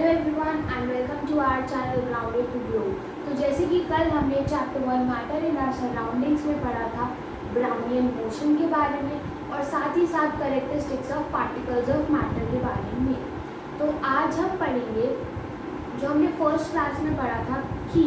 Hello everyone and welcome to our channel grounded to grow. तो जैसे कि कल हमने chapter 1 matter in our surroundings में पढ़ा था ब्राउनियन मोशन के बारे में और साथ ही साथ characteristics of particles of matter के बारे में। तो आज हम पढ़ेंगे जो हमने फर्स्ट क्लास में पढ़ा था कि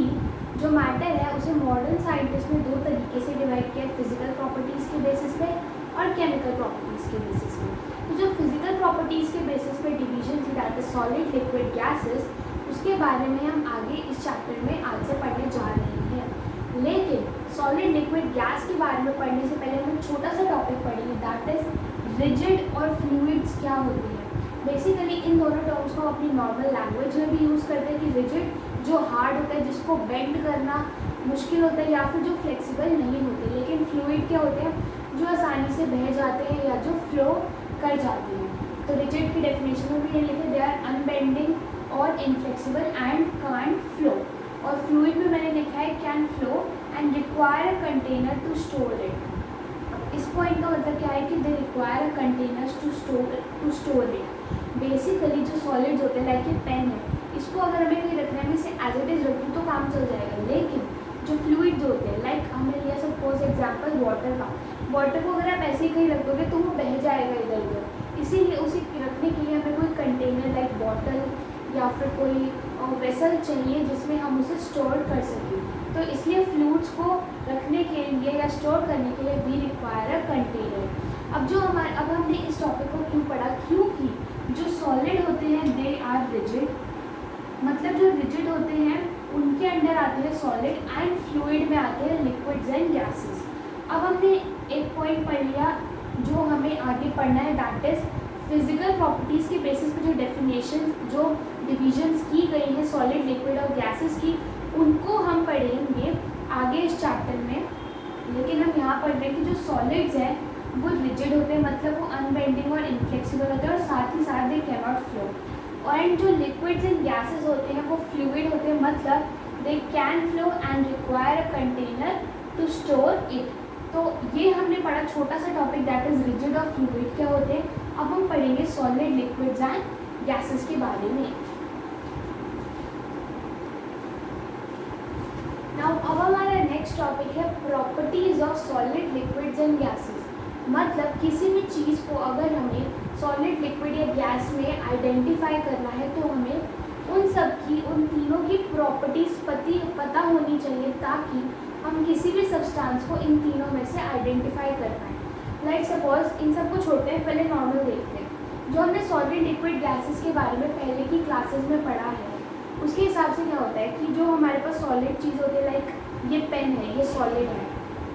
जो मैटर है उसे मॉडर्न साइंटिस्ट ने दो तरीके से डिवाइड किया, फिजिकल प्रॉपर्टीज़ के बेसिस पे और केमिकल प्रॉपर्टीज़ के बेसिस पे। तो जो फिजिकल प्रॉपर्टीज़ के बेसिस पे डिवीजन थी that is solid liquid gases, उसके बारे में हम आगे इस चैप्टर में आज से पढ़ने जा रहे हैं। लेकिन सॉलिड लिक्विड गैस के बारे में पढ़ने से पहले हम छोटा सा टॉपिक पढ़ेंगे दैट इज रिजिड और फ्लूइड्स क्या होती है। बेसिकली इन दोनों टर्म्स को अपनी नॉर्मल लैंग्वेज में भी यूज़ करते हैं कि रिजिड जो हार्ड होता है, जिसको बेंड करना मुश्किल होता है, या फिर जो फ्लेक्सिबल नहीं होते। लेकिन फ्लूइड क्या होते हैं, जो आसानी से बह जाते हैं या जो फ्लो कर जाते हैं। तो रिजिड की डेफिनेशन में भी ये लिखे दे आर अनबेंडिंग और इनफ्लेक्सिबल एंड कांट फ्लो। और फ्लूइड में मैंने लिखा है can flow and require a container to store it. इस पॉइंट का मतलब क्या है कि they require a containers to store it. Basically जो सॉलिड्स होते हैं लाइक ये पेन है, इसको अगर हमें कहीं रखना है, मैं इसे एज इट इज़ रखूँ तो काम चल जाएगा। लेकिन जो फ्लूइड्स होते हैं लाइक हमने लिया सपोज एग्जांपल वाटर का, वाटर को अगर आप ऐसे ही कहीं रख दोगे तो वो बह जाएगा इधर उधर। इसीलिए उसे रखने के लिए हमें कोई कंटेनर लाइक बॉटल या फिर कोई वेसल चाहिए जिसमें हम उसे स्टोर कर सकें। तो इसलिए फ्लूइड्स को रखने के लिए या स्टोर करने के लिए वी रिक्वायर अ कंटेनर। अब हमने इस टॉपिक को क्यों पढ़ा, क्योंकि जो सॉलिड होते हैं दे आर रिजिड, मतलब जो रिजिड होते हैं उनके अंडर आते हैं सॉलिड एंड फ्लूइड में आते हैं लिक्विड्स एंड गैसेस। अब हमने एक पॉइंट पढ़ लिया जो हमें आगे पढ़ना है दैट इज फिजिकल प्रॉपर्टीज़ के बेसिस पे जो डेफिनेशन जो डिविजन्स की गई हैं सॉलिड लिक्विड और गैसेस की, उनको हम पढ़ेंगे आगे इस चैप्टर में। लेकिन हम यहाँ पढ़ रहे हैं कि जो सॉलिड्स हैं वो रिजिड होते हैं, मतलब वो अनबेंडिंग और इनफ्लेक्सिबल होते हैं और साथ ही साथ दे कैन नॉट फ्लो। और जो लिक्विड्स एंड गैसेस होते हैं वो फ्लूइड होते हैं, मतलब they can flow and require a container to store it. तो ये हमने पढ़ा छोटा सा टॉपिक दैट इज रिजिड और फ्लूइड क्या होते हैं। अब हम पढ़ेंगे सॉलिड लिक्विड्स एंड गैसेस के बारे में। नाउ अब हमारा नेक्स्ट टॉपिक है properties of solid liquids and gases. मतलब किसी भी चीज़ को अगर हमें सॉलिड लिक्विड या गैस में आइडेंटिफाई करना है तो हमें उन तीनों की प्रॉपर्टीज़ पता होनी चाहिए ताकि हम किसी भी सब्सटेंस को इन तीनों में से आइडेंटिफाई कर पाएँ। लाइक सपोज इन सबको छोड़ते हैं, पहले नॉर्मल देखते हैं। जो हमने सॉलिड लिक्विड गैसेस के बारे में पहले की क्लासेस में पढ़ा है उसके हिसाब से क्या होता है कि जो हमारे पास सॉलिड चीज़ होती है लाइक ये पेन है, ये सॉलिड है,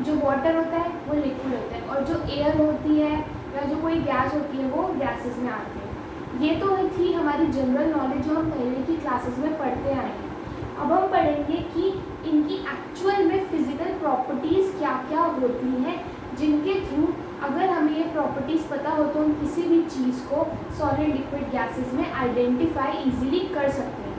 जो वाटर होता है वो लिक्विड होता है, और जो एयर होती है या जो कोई गैस होती है वो गैसेस में आती है। ये तो थी हमारी जनरल नॉलेज जो हम पहले की क्लासेस में पढ़ते आए हैं। अब हम पढ़ेंगे कि इनकी एक्चुअल में फिजिकल प्रॉपर्टीज़ क्या क्या होती हैं जिनके थ्रू अगर हमें ये प्रॉपर्टीज़ पता हो तो हम किसी भी चीज़ को सॉलिड लिक्विड गैसेस में आइडेंटिफाई इजीली कर सकते हैं।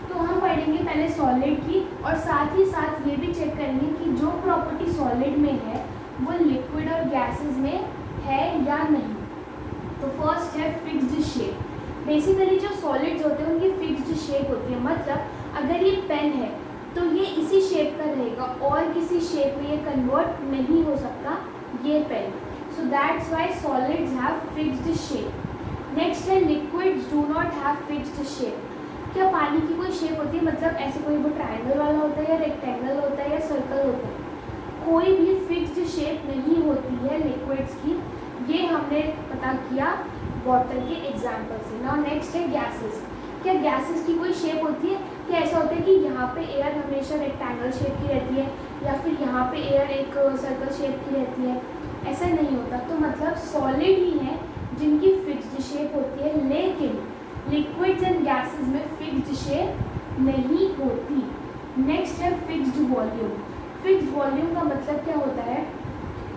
तो हम पढ़ेंगे पहले सॉलिड की और साथ ही साथ ये भी चेक करेंगे कि जो प्रॉपर्टी सॉलिड में है वो लिक्विड और गैसेस में है या नहीं। तो फर्स्ट है फिक्स्ड शेप। बेसिकली जो सॉलिड्स होते हैं उनकी फिक्स्ड शेप होती है, मतलब अगर ये पेन है तो ये इसी शेप का रहेगा और किसी शेप में ये कन्वर्ट नहीं हो सकता ये pen. So that's why solids have fixed shape. Next है liquids do not have fixed shape. क्या पानी की कोई शेप होती है, मतलब ऐसे कोई वो ट्रायंगल वाला होता है या रेक्टेंगल होता है या सर्कल होता है, कोई भी फिक्स्ड शेप नहीं होती है लिक्विड्स की। ये हमने पता किया वाटर के एग्जाम्पल से। नाउ नेक्स्ट है गैसेस। क्या गैसेस की कोई शेप होती है? क्या ऐसा होता है कि यहाँ पे एयर हमेशा रेक्टेंगल शेप की रहती है या फिर यहाँ पे एयर एक सर्कल शेप की रहती है? ऐसा नहीं होता। तो मतलब सॉलिड ही हैं जिनकी फिक्स्ड शेप होती है, लेकिन लिक्विड्स एंड गैसेस में फिक्स्ड शेप नहीं होती। नेक्स्ट है फिक्स्ड वॉल्यूम। फिक्स्ड वॉल्यूम का मतलब क्या होता है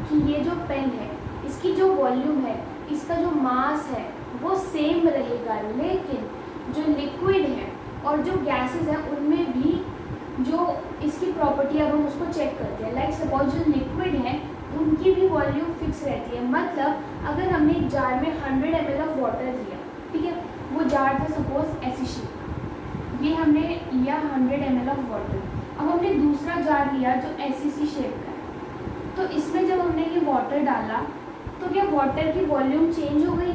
कि ये जो पेन है इसकी जो वॉल्यूम है, इसका जो मास है वो सेम रहेगा, लेकिन जो लिक्विड है और जो गैसेस हैं उनमें भी जो इसकी प्रॉपर्टी अब हम उसको चेक करते हैं। लाइक सपोज जो लिक्विड है उनकी भी वॉल्यूम फिक्स रहती है, मतलब अगर हमने एक जार में 100 ml ऑफ वाटर लिया, ठीक है, वो जार था सपोज ऐसी शेप, ये हमने लिया 100 ml ऑफ वाटर। अब हमने दूसरा जार लिया जो ऐसी शेप का है, तो इसमें जब हमने ये वाटर डाला तो क्या वाटर की वॉल्यूम चेंज हो गई?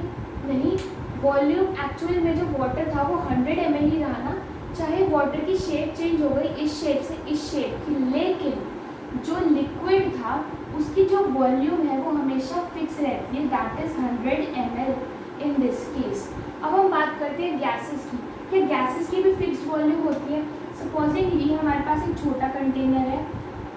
नहीं, वॉल्यूम एक्चुअल में जो वाटर था वो 100 ml ही रहा ना, चाहे वाटर की शेप चेंज हो गई इस शेप से इस शेप की, लेकिन जो लिक्विड था उसकी जो वॉल्यूम है वो हमेशा फिक्स रहती है, that is 100 ml in this case. अब हम बात करते हैं गैसेस की। क्या गैसेस की भी फिक्स्ड वॉल्यूम होती है? सपोजिंगली हमारे पास एक छोटा कंटेनर है,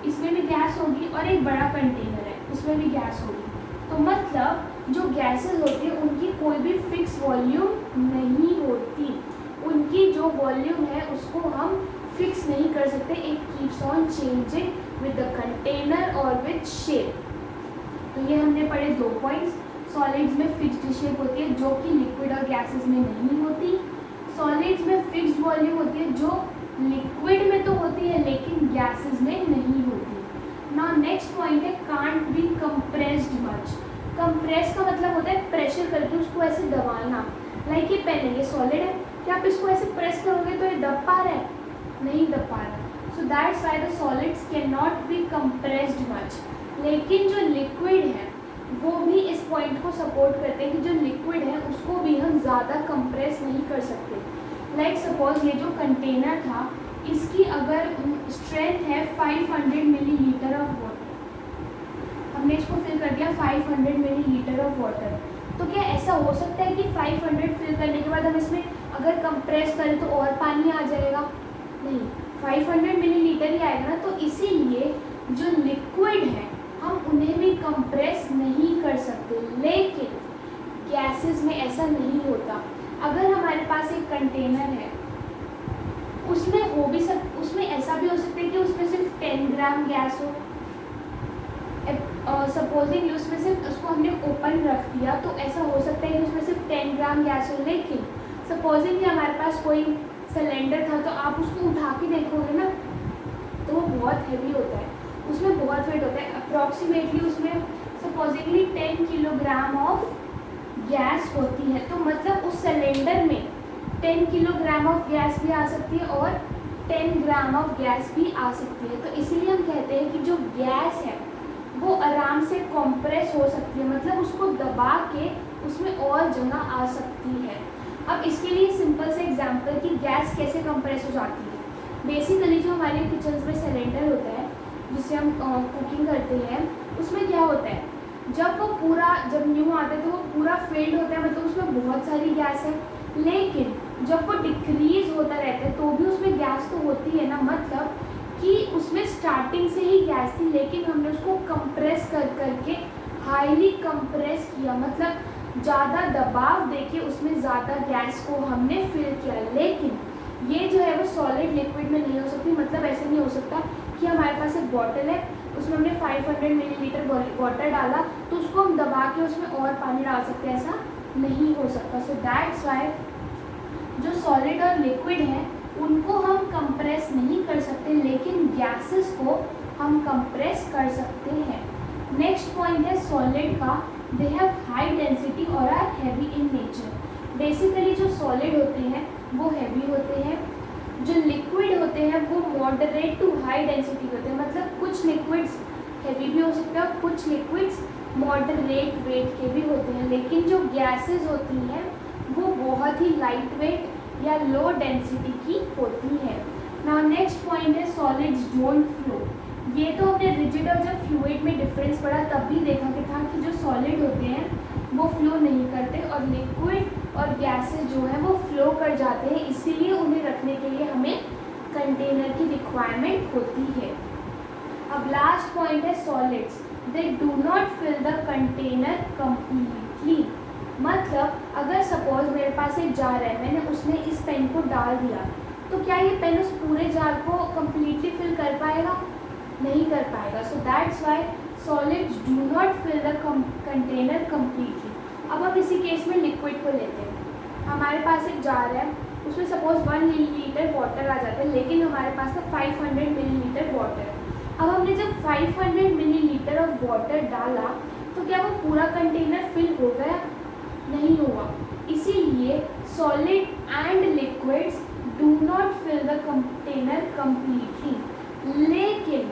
इसमें भी गैस होगी, और एक बड़ा कंटेनर है, उसमें भी गैस होगी। तो मतलब जो गैसेस होती है उनकी कोई भी फिक्स वॉल्यूम नहीं होती, उनकी जो वॉल्यूम है उसको हम फिक्स नहीं कर सकते, it keeps on changing with the container और विद शेप। तो ये हमने पढ़े 2 पॉइंट्स। सॉलिड्स में फिक्स्ड शेप होती है जो कि लिक्विड और गैसेस में नहीं होती। सॉलिड्स में फिक्स्ड वॉल्यूम होती है जो लिक्विड में तो होती है लेकिन गैसेस में नहीं होती। नाउ नेक्स्ट पॉइंट है can't be compressed much. Compress का मतलब होता है प्रेशर करके उसको ऐसे दबाना। लाइक ये पेन है, ये सॉलिड है, क्या आप इसको ऐसे प्रेस करोगे तो ये दब पा रहा है? नहीं दब पा रहा। So that's why the solids can not be compressed much. लेकिन जो लिक्विड है वो भी इस पॉइंट को सपोर्ट करते हैं कि जो लिक्विड है उसको भी हम ज़्यादा कंप्रेस नहीं कर सकते। लाइक सपोज ये जो कंटेनर था इसकी अगर स्ट्रेंथ है 500 मिलीलीटर ऑफ वाटर, हमने इसको फिल कर दिया 500 मिलीलीटर ऑफ वाटर, तो क्या ऐसा हो सकता है कि 500 फिल करने के बाद हम इसमें अगर कंप्रेस करें तो और पानी आ जाएगा? नहीं, 500 मिलीलीटर ही आएगा ना। तो इसीलिए जो लिक्विड है हम उन्हें भी कंप्रेस नहीं कर सकते, लेकिन गैसेस में ऐसा नहीं होता। अगर हमारे पास एक कंटेनर है उसमें ऐसा भी हो सकता है कि उसमें सिर्फ 10 ग्राम गैस हो। सपोजिंग उसमें सिर्फ उसको हमने ओपन रख दिया तो ऐसा हो सकता है कि उसमें सिर्फ 10 ग्राम गैस हो, लेकिन सपोजिंग कि हमारे पास कोई सिलेंडर था तो आप उसको उठा के देखोगे ना तो वो बहुत हैवी होता है, उसमें बहुत वेट होता है। अप्रॉक्सीमेटली उसमें सपोजिंगली 10 किलोग्राम ऑफ गैस होती है। तो मतलब उस सिलेंडर में 10 किलोग्राम ऑफ गैस भी आ सकती है और 10 ग्राम ऑफ गैस भी आ सकती है। तो इसीलिए हम कहते हैं कि जो गैस है वो आराम से कंप्रेस हो सकती है, मतलब उसको दबा के उसमें और जगह आ सकती है। अब इसके लिए सिंपल से एग्जांपल कि गैस कैसे कंप्रेस हो जाती है। बेसिकली जो हमारे किचन में सिलेंडर होता है जिससे हम कुकिंग करते हैं उसमें क्या होता है, जब न्यू आता है तो वो पूरा फिल्ड होता है, मतलब उसमें बहुत सारी गैस है, लेकिन जब वो डिक्रीज होता रहता है तो भी उसमें गैस तो होती है ना। मतलब कि उसमें स्टार्टिंग से ही गैस थी लेकिन हमने उसको कंप्रेस करके हाईली कंप्रेस किया, मतलब ज़्यादा दबाव देके उसमें ज़्यादा गैस को हमने फिल किया। लेकिन ये जो है वो सॉलिड लिक्विड में नहीं हो सकती। मतलब ऐसे नहीं हो सकता कि हमारे पास एक बॉटल है उसमें हमने 500 मिलीलीटर वाटर डाला तो उसको हम दबा के उसमें और पानी डाल सकते हैं, ऐसा नहीं हो सकता। सो दैट्स वाई जो सॉलिड और लिक्विड है उनको हम कंप्रेस नहीं कर सकते, लेकिन गैसेस को हम कंप्रेस कर सकते हैं। नेक्स्ट पॉइंट है सॉलिड का, दे हैव हाई डेंसिटी और are heavy in nature. Basically जो सॉलिड होते हैं वो हैवी होते हैं, जो लिक्विड होते हैं वो मॉडरेट टू हाई डेंसिटी होते हैं। मतलब कुछ लिक्विड्स हैवी भी हो सकते हैं और कुछ लिक्विड्स मॉडरेट वेट के भी होते हैं, लेकिन जो गैसेस होती हैं वो बहुत ही लाइट वेट या लो डेंसिटी की होती है। नाउ नेक्स्ट पॉइंट है सॉलिड्स डोंट फ्लो। ये तो हमने रिजिड और जब फ्लूइड में डिफरेंस पढ़ा तब भी देखा कि था कि जो सॉलिड होते हैं वो फ्लो नहीं करते और लिक्विड और गैसेस जो है वो फ्लो कर जाते हैं, इसीलिए उन्हें रखने के लिए हमें कंटेनर की रिक्वायरमेंट होती है। अब लास्ट पॉइंट है solids they do not fill the container completely. मतलब अगर सपोज मेरे पास एक जार है, मैंने उसमें इस पेन को डाल दिया तो क्या ये पेन उस पूरे जार को कम्प्लीटली फिल कर पाएगा? नहीं कर पाएगा। So that's why solids do not fill the container completely. अब हम इसी केस में लिक्विड को लेते हैं। हमारे पास एक जार है उसमें सपोज 1 मिलीलीटर वाटर आ जाता है, लेकिन हमारे पास था 500 मिलीलीटर वाटर। अब हमने जब 500 मिलीलीटर ऑफ वाटर डाला तो क्या वो पूरा कंटेनर फिल हो गया? नहीं हुआ। इसीलिए solid and liquids do not fill the container completely. लेकिन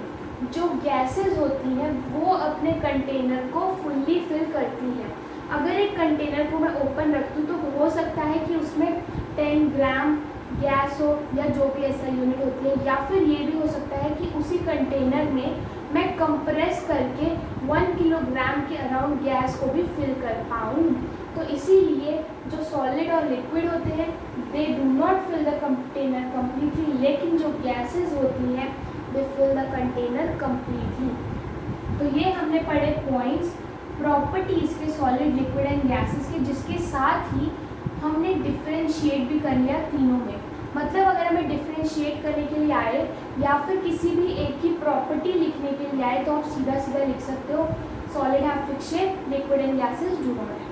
जो गैसेस होती हैं वो अपने कंटेनर को फुल्ली फिल करती हैं। अगर एक कंटेनर को मैं ओपन रख दूँ तो हो सकता है कि उसमें 10 ग्राम गैस हो या जो भी ऐसा यूनिट होती है, या फिर ये भी हो सकता है कि उसी कंटेनर में मैं कंप्रेस करके 1 किलोग्राम के अराउंड गैस को भी फिल कर पाऊँ। तो इसीलिए जो सॉलिड और लिक्विड होते हैं they do not fill the container completely, लेकिन जो गैसेस होती हैं they fill the container completely. तो ये हमने पढ़े पॉइंट्स प्रॉपर्टीज़ के सॉलिड, लिक्विड एंड गैसेस के, जिसके साथ ही हमने डिफ्रेंशिएट भी कर लिया तीनों में। मतलब अगर हमें डिफ्रेंशिएट करने के लिए आए या फिर किसी भी एक की प्रॉपर्टी लिखने के लिए आए तो आप सीधा सीधा लिख सकते हो solid have fixed shape, liquid and gases do not have.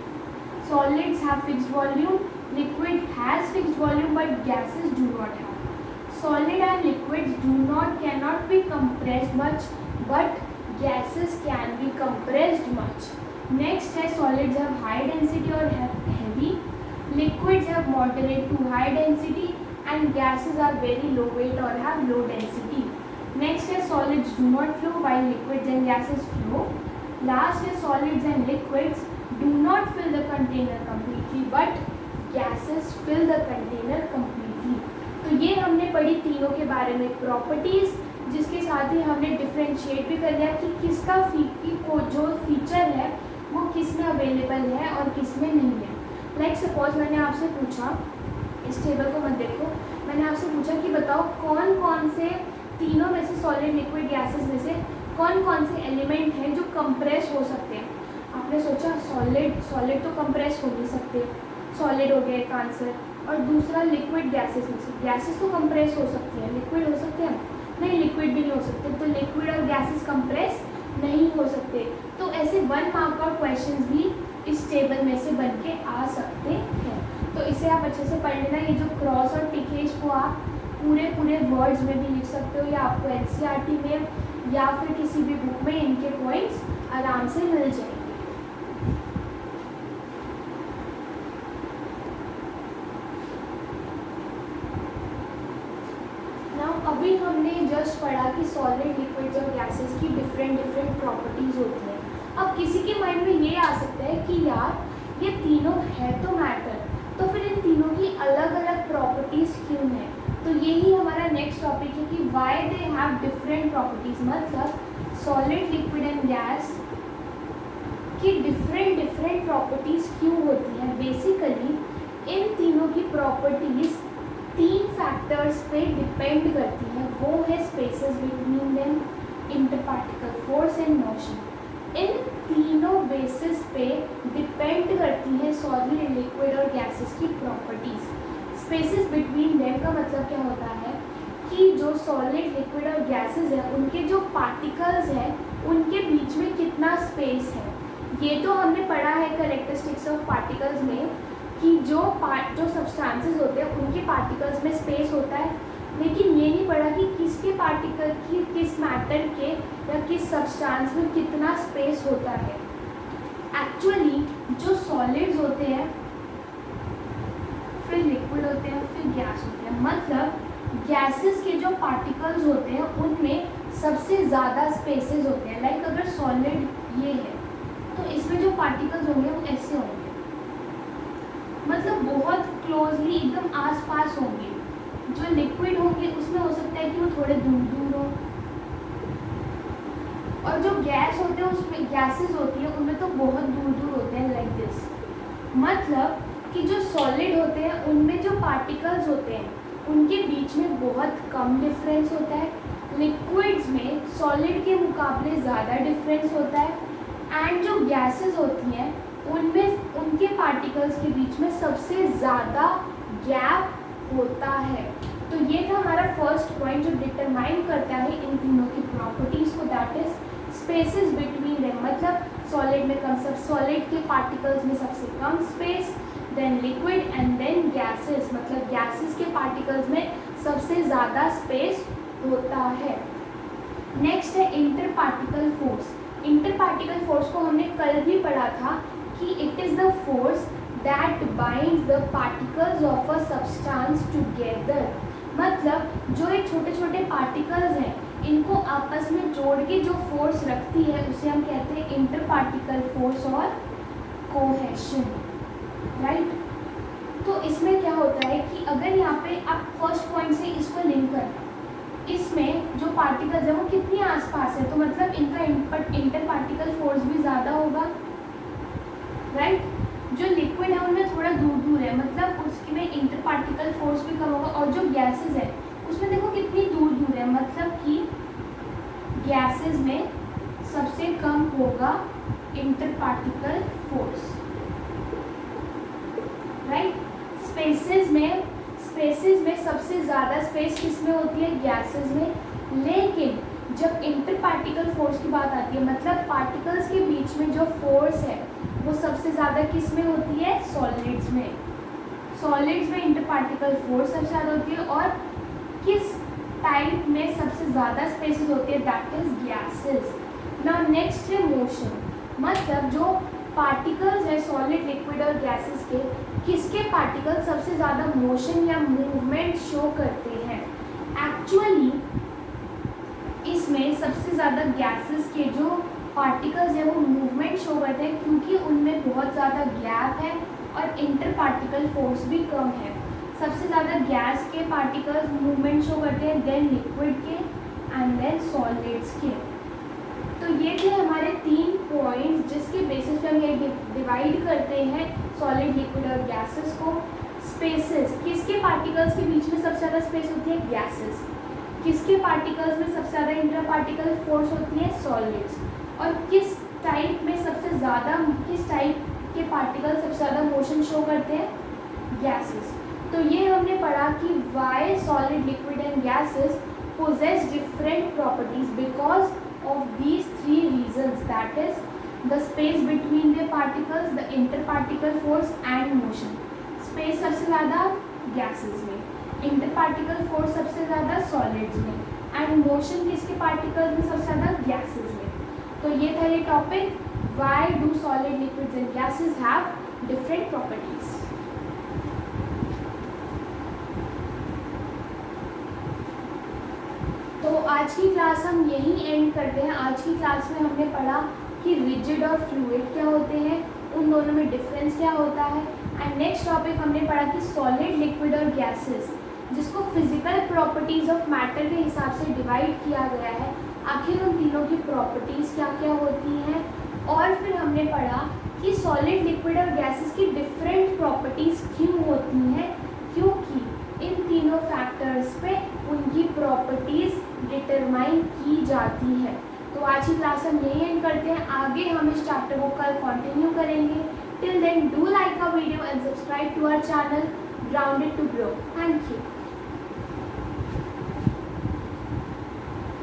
Solids have fixed volume, liquid has fixed volume but gases do not have. Solid and liquids cannot be compressed much, but gases can be compressed much. Next है solids have high density or heavy, liquids have moderate to high density and gases are very low weight or have low density. Next है solids do not flow while liquids and gases flow. Last है solids and liquids do not fill the container completely but gases fill the container completely. तो ये हमने पढ़ी तीनों के बारे में प्रॉपर्टीज़, जिसके साथ ही हमने डिफ्रेंशिएट भी कर लिया कि किसका जो फीचर है वो किस में अवेलेबल है और किस में नहीं है। लाइक सपोज मैंने आपसे पूछा, इस टेबल को मत देखो, मैंने आपसे पूछा कि बताओ कौन कौन से तीनों में से सॉलिड, लिक्विड, गैसेस में से कौन कौन से एलिमेंट हैं जो कंप्रेस हो सकते हैं। आपने सोचा सॉलिड तो कंप्रेस हो नहीं सकते, सॉलिड हो गया एक आंसर। और दूसरा लिक्विड गैसेस में से, गैसेस तो कंप्रेस हो सकती हैं, लिक्विड हो सकते हैं नहीं, लिक्विड भी नहीं हो सकते, तो लिक्विड और गैसेस कंप्रेस नहीं हो सकते। तो ऐसे 1 मार्क आउट क्वेश्चंस भी इस टेबल में से बन के आ सकते हैं। तो इसे आप अच्छे से पढ़ लेना। ये जो क्रॉस और टिक है इसको आप पूरे वर्ड्स में भी लिख सकते हो, या आपको एनसीईआरटी में या फिर किसी भी बुक में इनके पॉइंट्स आराम से मिल जाएंगे। अभी हमने जस्ट पढ़ा कि सॉलिड, लिक्विड्स और गैसेस की डिफरेंट प्रॉपर्टीज़ होती हैं। अब किसी के माइंड में ये आ सकता है कि यार ये तीनों है तो मैटर, तो फिर इन तीनों की अलग अलग प्रॉपर्टीज़ क्यों हैं। तो यही हमारा नेक्स्ट टॉपिक है कि why they have different properties. मतलब सॉलिड, लिक्विड एंड गैस की डिफरेंट प्रॉपर्टीज़ क्यों होती हैं। बेसिकली इन तीनों की प्रॉपर्टीज़ 3 फैक्टर्स पे डिपेंड करती हैं। वो है spaces between them, interparticle force and motion. इन तीनों बेसिस पे डिपेंड करती है सॉलिड, लिक्विड और गैसेस की प्रॉपर्टीज़। स्पेसेस बिटवीन देम का मतलब क्या होता है कि जो सॉलिड, लिक्विड और गैसेस हैं उनके जो पार्टिकल्स हैं उनके बीच में कितना स्पेस है। ये तो हमने पढ़ा है कैरेक्टरिस्टिक्स ऑफ पार्टिकल्स में कि जो सब्सटेंसेस होते हैं उनके पार्टिकल्स में स्पेस होता है, लेकिन ये नहीं पढ़ा कि किसके पार्टिकल की, किस मैटर के या किस सब्सटेंस में कितना स्पेस होता है। एक्चुअली जो सॉलिड्स होते हैं, फिर लिक्विड होते हैं, फिर गैस होते हैं। मतलब गैसेस के जो पार्टिकल्स होते हैं उनमें सबसे ज़्यादा स्पेसेस होते हैं। लाइक अगर सॉलिड ये है तो इसमें जो पार्टिकल्स होंगे वो ऐसे होंगे, मतलब बहुत क्लोजली एकदम आसपास होंगे। जो लिक्विड होंगे उसमें हो सकता है कि वो थोड़े दूर हो, और जो गैस होते हैं उसमें, गैसेस होती है उनमें तो बहुत दूर होते हैं, लाइक दिस। मतलब कि जो सॉलिड होते हैं उनमें जो पार्टिकल्स होते हैं उनके बीच में बहुत कम डिफरेंस होता है। लिक्विड्स में सॉलिड के मुकाबले ज़्यादा डिफरेंस होता है, एंड जो गैसेस होती हैं उनमें उनके पार्टिकल्स के बीच में सबसे ज़्यादा गैप होता है। तो ये था हमारा फर्स्ट पॉइंट जो डिटरमाइन करता है इन तीनों की प्रॉपर्टीज़ को, that is spaces between them. मतलब सॉलिड में सॉलिड के पार्टिकल्स में सबसे कम space, then liquid and then gases, मतलब गैसेस के पार्टिकल्स में सबसे ज़्यादा स्पेस होता है। नेक्स्ट है inter particle force. Inter particle force को हमने कल भी पढ़ा था कि it is the force that binds the particles of a substance together। मतलब जो एक छोटे छोटे पार्टिकल्स हैं इनको आपस में जोड़ के जो फोर्स रखती है उसे हम कहते हैं इंटर पार्टिकल फोर्स और कोहेशन, राइट। तो इसमें क्या होता है कि अगर यहाँ पे आप फर्स्ट पॉइंट से इसको लिंक करना, इसमें जो पार्टिकल्स है वो कितनी आसपास है, तो मतलब इनका इंटर पार्टिकल फोर्स भी ज़्यादा होगा, राइट। जो लिक्विड है उनमें थोड़ा दूर दूर है, मतलब उसमें इंटर पार्टिकल फोर्स भी कम होगा। और जो गैसेस है उसमें देखो कितनी दूर दूर है, मतलब कि गैसेस में सबसे कम होगा inter particle force, right. Spaces में सबसे ज़्यादा स्पेस किस में होती है, गैसेस में। लेकिन जब इंटर पार्टिकल फोर्स की बात आती है, मतलब पार्टिकल्स के बीच में जो फोर्स है वो सबसे ज़्यादा किस में होती है, सॉलिड्स में। सॉलिड्स में इंटर पार्टिकल फोर्स सबसे ज़्यादा होती है। और किस टाइप में सबसे ज़्यादा स्पेसेस होती है, that is gases. Now next है मोशन, मतलब जो पार्टिकल्स है सॉलिड, लिक्विड और गैसेस के, किसके पार्टिकल्स सबसे ज़्यादा मोशन या मूवमेंट शो करते हैं। एक्चुअली इसमें सबसे ज़्यादा गैसेस के जो पार्टिकल्स है वो मूवमेंट शो करते हैं, क्योंकि उनमें बहुत ज़्यादा गैप है और इंटर पार्टिकल फोर्स भी कम है। सबसे ज़्यादा गैस के पार्टिकल्स मूवमेंट शो करते हैं, देन लिक्विड के एंड देन सॉलिड्स के। तो ये थे हमारे 3 पॉइंट्स जिसके बेसिस पे हम ये डिवाइड करते हैं सॉलिड, लिक्विड और गैसेस को। स्पेसेस, किसके पार्टिकल्स के बीच में सबसे ज़्यादा स्पेस होती है, गैसेस। किसके पार्टिकल्स में सबसे ज़्यादा इंटर पार्टिकल फोर्स होती है, सॉलिड्स। और किस टाइप में सबसे ज़्यादा, किस टाइप के पार्टिकल सबसे ज़्यादा मोशन शो करते हैं, गैसेस। तो ये हमने पढ़ा कि why solid, liquid and gases possess different properties because of these 3 reasons, that is the space between the particles, the interparticle force and motion। Space सबसे ज़्यादा गैसेस में, इंटरपार्टिकल फोर्स सबसे ज़्यादा सॉलिड्स में एंड मोशन किसके पार्टिकल्स में सबसे ज़्यादा, गैसेस में। तो ये था ये topic, why do solid, liquids and gases have different properties. तो आज की क्लास हम यहीं एंड करते हैं। आज की क्लास में हमने पढ़ा कि रिजिड और फ्लूइड क्या होते हैं, उन दोनों में डिफरेंस क्या होता है। एंड नेक्स्ट टॉपिक हमने पढ़ा कि सॉलिड, लिक्विड और गैसेस, जिसको फिजिकल प्रॉपर्टीज़ ऑफ मैटर के हिसाब से डिवाइड किया गया है, आखिर उन तीनों की प्रॉपर्टीज़ क्या क्या होती हैं। और फिर हमने पढ़ा कि सॉलिड, लिक्विड और गैसेस की डिफरेंट प्रॉपर्टीज़ क्यों होती हैं, क्योंकि इन तीनों फैक्टर्स पे उनकी प्रॉपर्टीज़ डिटरमाइन की जाती है। तो आज की क्लास हम यही एंड करते हैं, आगे हम इस चैप्टर को कल कंटिन्यू करेंगे। Till then do like our video and subscribe to our channel grounded to grow. Thank you.